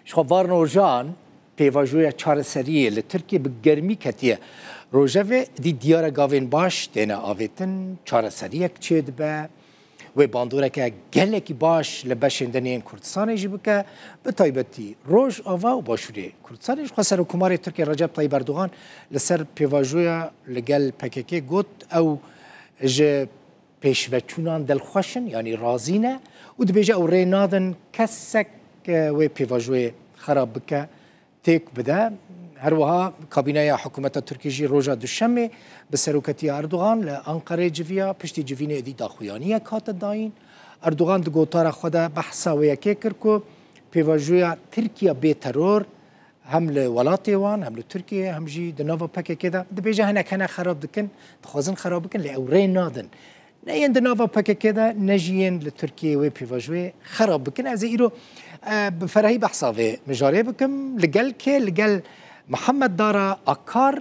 شخوار نوجان پیواجوی چارەسەریە لە تورکیە بە گەرمی کەتیە ڕۆژەوێ دی دیارە گاوێن باش تێنە ئاوێتن چارەسەریەک چێ دبە وێ باندۆرەکە گەلێکی باش لە بەشێندنێن کوردستانێژی بکە بە تایبەتی ڕۆژ ئاوا و باشوورێ کوردستانیش خوا سەرۆکوماری تورکیا ڕەجەب تایب ئەردوغان لەسەر پێواژۆیە لەگەل پەکەکێ گوت ئەو ژە پێشڤەچوونان دڵخۆشن یعنی رازینە و دبێژە ئەو ڕێ نادن کەسێک وێ پێواژۆیە خراپ بکە تێک بدە هەروەها کابینەیە حکوومەتە تورکیژی ڕۆژە دوشەمێ بە سەرۆکەتی ئەردوغان لە ئەنقەرێ جڤیا پشتی جڤینە ئێدی داخویانیە کاتە داین ئەردوغان دگۆتارە خۆدا بەحساوەیەکێ کرد و پێواژۆیە تورکیا بێتەرۆر هەم لە وڵاتێوان هەم لە تورکیە هەمژی دناوە پەکێکێدا دەبێژە هەنەکەنە خراپ دکن دخوازن خراپ بکن لە ئەو ڕێ نادن نەیەن دناوە پەکێکێدا نەژیەن لە تورکیە وێ پێواژۆیە خراپ بکن ئەزە ئیرۆ بفەرهی بەحساوێ مژارێ بکەم لەگەل کێ لەگەل محەممەد دارە ئاکار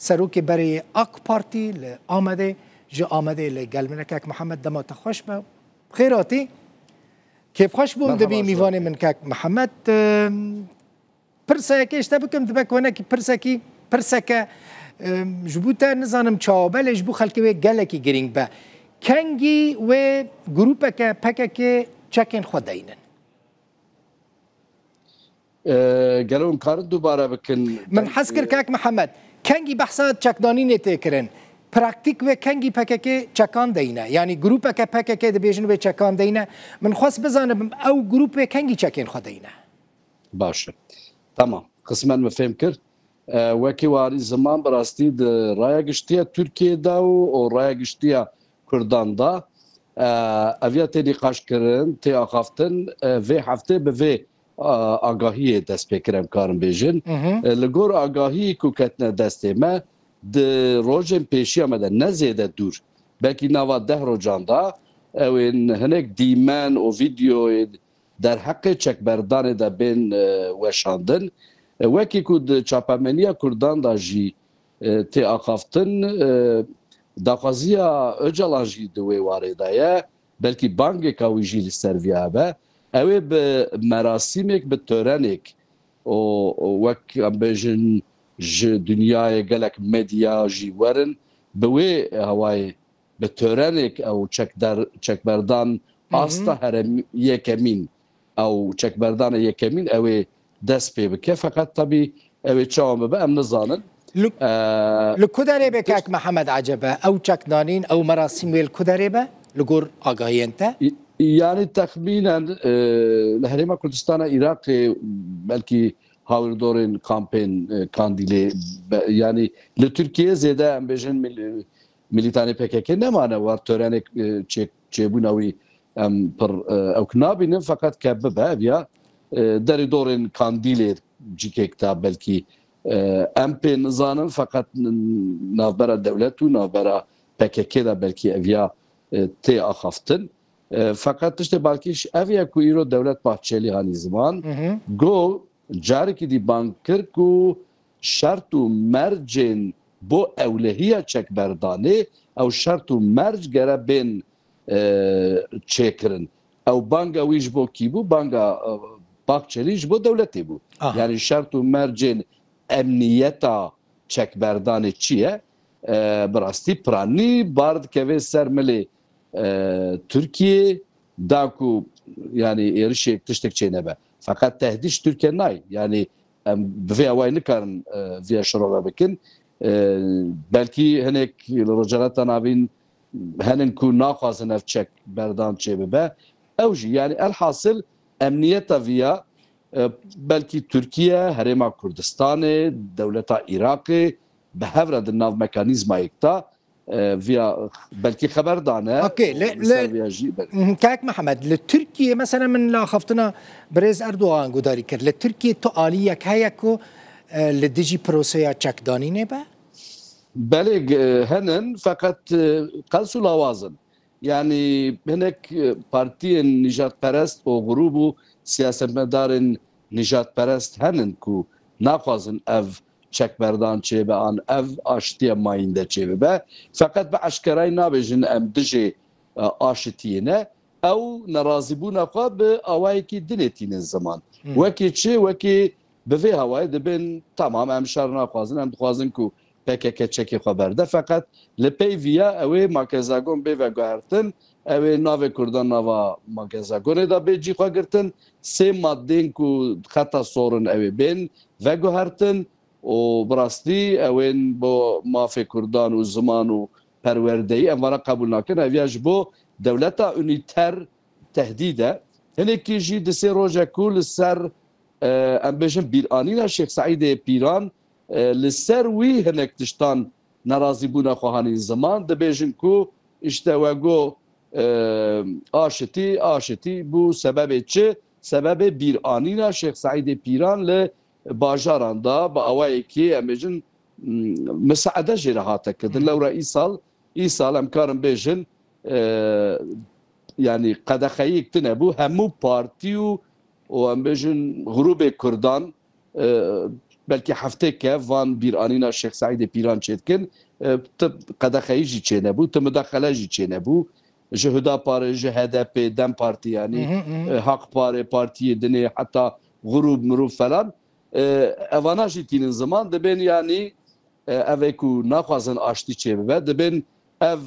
سەرۆکی بەرێ ئاک پارتی لە ئامادێ ژە ئامادێ لە گەلمنەکەک محەممەد دەماتە خۆش بە خێراتی کێفخۆش بووم دەبی میوانێ من کاک محەممەد پرسەیەکێشتە بکەم دبەکۆنەکی پرسەکە ji bo te nizanim çawabelê ji bo xelkê wê gelekî girîng be kengî wê grûpeke pekekê çekên xwe deynin gelo em karin dubare bikin min hez kir kak Mihemed kengî behsa çekdanînê tê kirin praktîk wê kengî pekekê çekan deyne yanî grûpeke pekekê dibêjin wê çekan deyne min xwest bizanim ew grûp wê kengî çekên xwe deyne baş e tamam qismen me fêm kir wekî warî ziman bi rastî di raya giştiya Tirkiyeyê da û raya giştiya Kurdan da eviya tê nîqaşkirin tê axaftin vê heftê bi vê agahiyê dest pêkir em karin bêjin li gor agahiyê ku ketine destê me di rojên pêşiya me de ne zêde dûr belkî nava 10 rocan da ew ên hinek dîmen û vîdeoyê derheqê çekberdanê de bên weşandin wekî ku di çapemeniya Kurdan da jî tê axaftin daxwaziya Öcalan jî di wê warê de ye belkî bangeka wî jî li ser vî hebe ew ê bi merasîmek bi törenek û wek em bêjin ji dunyayê gelek medya jî werin bi wê hewayê bi törenek ew çekberdan asta yekemîn ew çekberdanê yekemîn ew ê dest pê bike feqet tabî ew ê çawa bibe em nizanin li ku derê be kak Mihemed ecebe ew çekdanîn ew merasîm wê li ku derê be li gor agahiyên te yani texmînen li Herêma Kurdistana Iraqê belkî hawirdorên kampên Kandîlê yani li Tirkiyeyê zêde em bêjin milîtanê PKK nemane war törenek çêbûna wî em pir ew nabînin feqet ke bibe ev ya derê dorên Kandîlê cikek ta belkî em pê nizanin feqet navbera dewlet û navbera PKK da belkî ev ya tê axaftin feqet tiştê balkî ev ya ku îro dewlet Bahçeli hanî ziman got carekî dî bang kir ku şert û mercên bo ewlehiya çekberdanê ew şert û merc gere bên çêkirin ew banga wî ji bo kî bû banga Bahçeli ji bo dewletê bû yani şert û mercên emniyeta çekberdanê çi ye bi rastî piranî bar dikeve ser milê Tirkiye da ku yani êrişê tiştek çênebe feqet tehdît ji Tirkiye nayê yani em bi vê awayî nikarin vê şirove bikin belkî hinek li rojalata navîn henin ku naxwazin ev çekberdan çê bibe ew jî yani elhasil emniyeta vîya belkî Tirkiye Herêma Kurdistanê dewleta Iraqê bi hev re di nav mekanîzmayek da via belkî xeber dane kak Mihemed li Tirkiye mesela min la xaftina Birêz Erdogan gudarî kir li Tirkiye tu aliyek heye ku li dijî proseya çekdanînê be belê henin feqet qels û lawazin yani hinek partiyên nijadperest û grûp û siyasetmedarên nijadperest henin ku naxwazin ev çekberdan çêbe an ev aştiya mayîn de çêbibe feqet bi eşkerayî nabêjin em dijê aşitiyê ne او نرازبونا خو به اوایکی دنتین زمان وکی چه وکی به هوای دبن تمام ام شر نخوازن ام خوازن کو پکک چکی خبر ده فقط لپی ویا اوی ماکزاگون به وگارتن اوی ناو کردان ناو ماکزاگون دا به جی خواگرتن سه مادین کو خطا سورن اوی بین وگارتن و براستی اوین با مافی کردان و زمان و پروردهی اموارا قبول نکن اویاش بو دولتا اونیتر تهدیده هنه که جی دسی روژه کول سر ام بجن بیرانینا شیخ سعید پیران لسر وی هنک تشتان نرازی بونا خواهانی زمان ده بجن کو اشتواگو آشتی بو سبب چه؟ سبب بیرانینا شیخ سعید پیران ل باجاران دا با اوایی که ام بجن مساعده جراحاته کدن لورا ای سال امکارم بجن يعني قد خيك تنبو همو بارتي وام بيجن غروب كردان بلكي حفتي كيف وان بيرانينا الشيخ سعيد بيران تشيتكن قد خيجي تشينبو تمداخله جي تشينبو جهدا بار جهدا بي دم بارتي يعني حق بار بارتي دني حتى غروب مروب فلان اوانا جيتين زمان دبن يعني افيكو ناخذن اشتي تشيبه دبن اف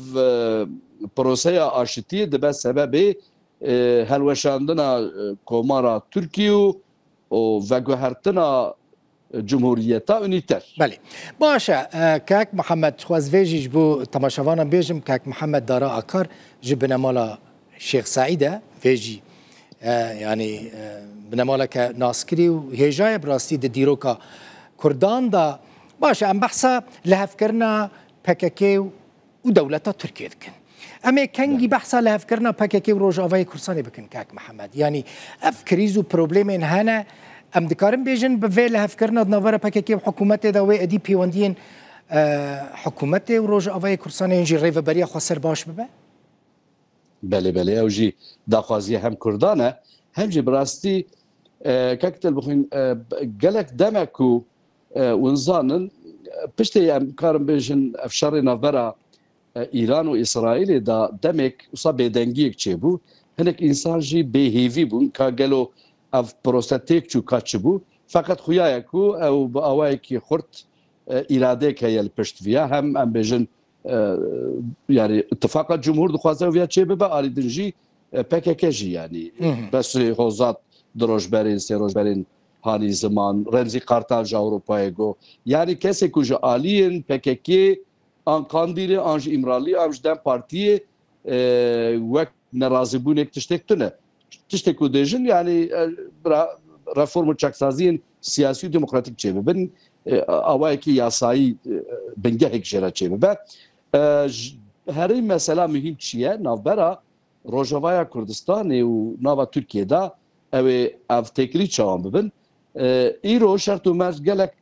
پروسه آشتی دبه سبب هلوشاندن کومارا ترکیه و گوهرتنا جمهوریتا اونیتر. بله باشه کاک محمد خوازویجیش بو تماشاوانا بیجم کاک محمد دارا اکار جبنا مالا شیخ سعیده ویجی يعني بنمالا که ناسکری و هجای براستی د دیروکا کردان دا باشه ام بحثا لحف کرنا پککی و دولتا ترکیه دکن اما کنگی بحثا لحف کرنا پککی و روژاوای کرسانی بکن کاک محمد يعني اف کریز و پروبلیم این هنه ام دکارم بیجن به لحف کرنا دنوار پککی و حکومت دا و ادی پیوندین حکومت و روژاوای کرسانی اینجی ریو بریا خسر باش ببه؟ بله او جی داخوازی هم کردانه هم جی براستی کاکتل بخوین گلک دمکو ونزانن پشتی ام کارم بیجن افشار نوبرا ایران و اسرائیل دا دمک اصلا بیدنگیک چه بو هنک انسان جی بیهیوی بون که گلو اف پروستاتیک چو کچ بو فقط خویای کو او با اوای کی خورد اراده که یل پشت ویا هم ام بیجن يعني اتفاق الجمهور دخوازه ويا تشي ببا اريدنجي PKK يعني بس هوزات دروجبرين سيروجبرين هاني زمان رمزي قرطاج اوروبايغو يعني كسي كوجا الين PKK ان كانديري انج امرالي انج دم بارتي وقت نرازبونك تشتكتنا تشتكو ديجن يعني ريفورم تشاكسازين سياسي ديمقراطيك تشي بن اوايكي ياساي بنجهك جرا تشي ببا هری مسئله مهم چیه؟ نوبرا روژاوای کردستان و نوا ترکیه دا او تکری چاهم ببین ایرو شرط و مرز گلک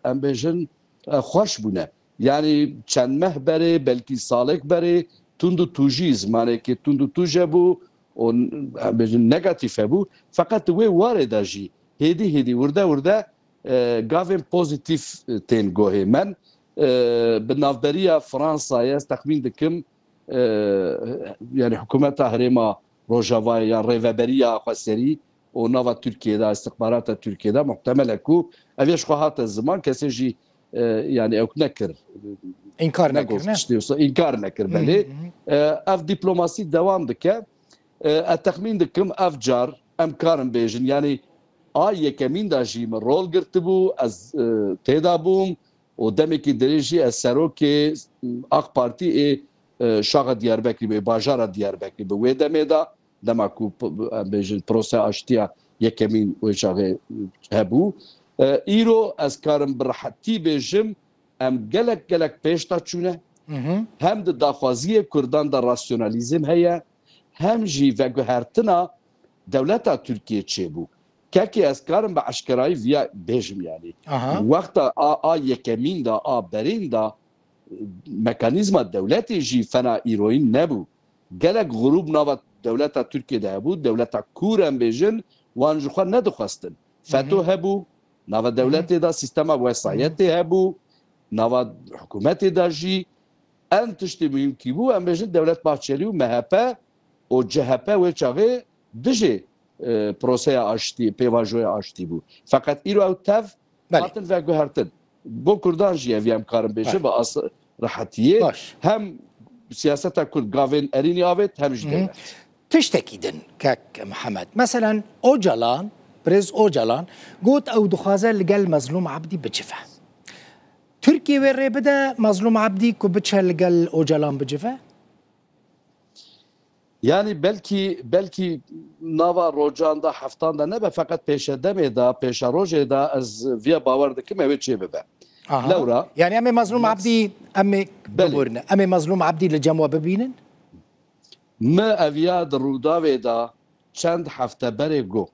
ام بیجن خوش بونه یعنی چند ماه بره بلکی سالک بره تندو توجی زمانه که تندو توجه بو و ام بیجن نگاتیفه بو فقط وی وارده جی هیدی ورده گاوین پوزیتیف تین گوه من بالنافبريه فرنسا ياس تخمين دكم يعني حكومتها هريما روجافاي يعني ريفابريه خسري ونوفا تركيا دا استخبارات تركيا دا محتمل اكو افيش خواهات الزمان كسيجي يعني او نكر انكار نكر بلي اف دبلوماسي دوام دكا التخمين دكم اف جار امكارن بيجن يعني يكمين دا جي من رول قرتبو از تيدابوم و دمکی دریجی از سروک اق پارتی شاق دیاربکری به باجار دیاربکری به وی دمیدا دمکو بیجن پروسه اشتیا یکمین و شاق هبو ایرو از کارم برحتی بیجم ام گلک پیشتا چونه هم د داخوازی کردان دا راسیونالیزم هیا هم جی و گوهرتنا دولتا ترکیه چه بو كاكي اسكارم بعشكراي فيا بيجم يعني وقت يكمين دا برين دا ميكانيزم الدولات يجي فنا ايروين نبو قالك غروب نوبة دولة تركيا دا هبو دولة كورم بيجن وانجخوا ندخواستن فاتو هبو نوبة دولات دا سيستم وسايات هبو نوبة حكومات دا جي ان تشتي مهم كيبو ام بيجن دولة باچليو مهبا و CHP و çaxê dijî proseya aştî pêvajoya aştî bû feqet îro ew tev hatin veguhertin bo Kurdan jî ev em karin bêje bi as rahetiyê hem siyaseta Kurd gavên erînî avêt hem ji devlet. Tiştekî din kek Mihemed. Mesela Öcalan, Brez Öcalan got ew dixwaze li gel Mezlûm Abdî bicive. Türkiye wê rê bide Mezlûm Abdî ku biçe li gel Öcalan bicive? Yani belki nava rocan da heftan da nebe fakat peşe demê da peşa rojê da ez viya bawer dikim ew çê bibe. Lewra yani em ê Mezlûm Abdî em ê biborîne em ê Mezlûm Abdî li cem we bibînin? Me eviya di rûdavê da çend hefte berê got.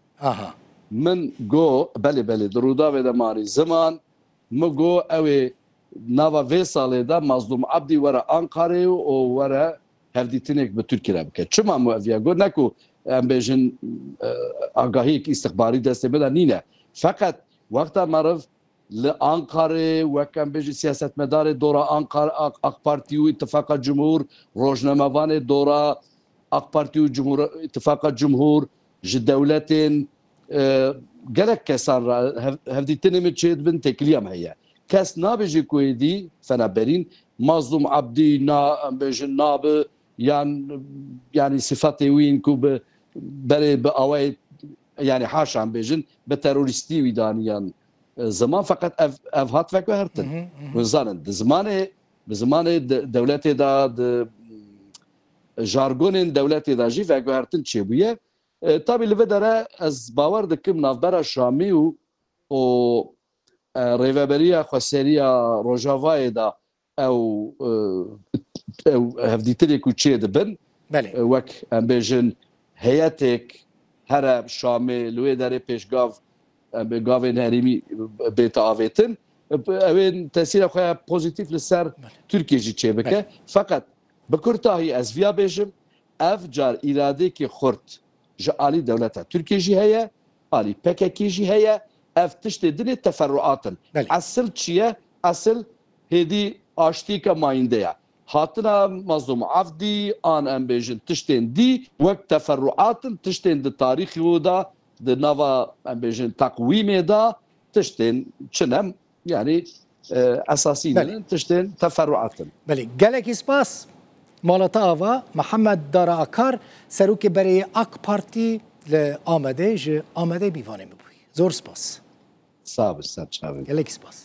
Min got belê di rûdavê de marî ziman min got ew ê nava vê salê da Mezlûm Abdî were Ankarê û were hevdîtinek bi Tirkiye bike. Çima me eviya got neku em bêjin agahiyek istixbarî destê bida nîne. Feqet wexta meriv li Ankarê wek em bêjî siyasetmedarê dora Ankara AK Partî û İttifaka Cumhur, rojnamevanê dora AK Partî û İttifaka Cumhur ji dewletên gelek kesan hevdîtinê min çê dibin têkiliya me heye. Kes nabêjî ku êdî feneberîn Mezlûm Abdî em bêjin nabi yani sıfatê wîn ku bi berê bi awayê yani haşa em bêjin bi terorîstî wî daniyan zaman fakat ev hat veguhertin. Zanin di zimanê dewletê da di jargonên dewletê da jî veguhertin çêbûye. Tabii li vê dere ez bawer dikim navbera Şamî û rêveberiya xweseriya Rojavayê da ew hevdîtinê ku çê dibin wek em bêjin heyetek here Şamê li wê derê pêşgav gavên herîmî bête avêtin evên tesîra xwe ya pozîtîf li ser Tirkiye jî çê bike feqet bi kurtahî ez viya bêjim ev car îradekî xurt ji alî dewleta Tirkiye jî heye alî PKK jî heye ev tiştê dinê teferruatin esil çi ye esil hêdî aştîka mayînde ye hatina Mezlûm Abdî an em bêjin tiştên dî wek teferruatin tiştên di tarîxê wê da di nava em bêjin teqwîmê da tiştên çinem yani esasî ne tiştên teferruatin. Belê gelekî spas malata ava Mihemed Dara Akar serokê berê AK Partî li Amedê ji Amedê bîvanê me bûyî. Zor spas. Sağ ol, sen çavê. Gelekî spas.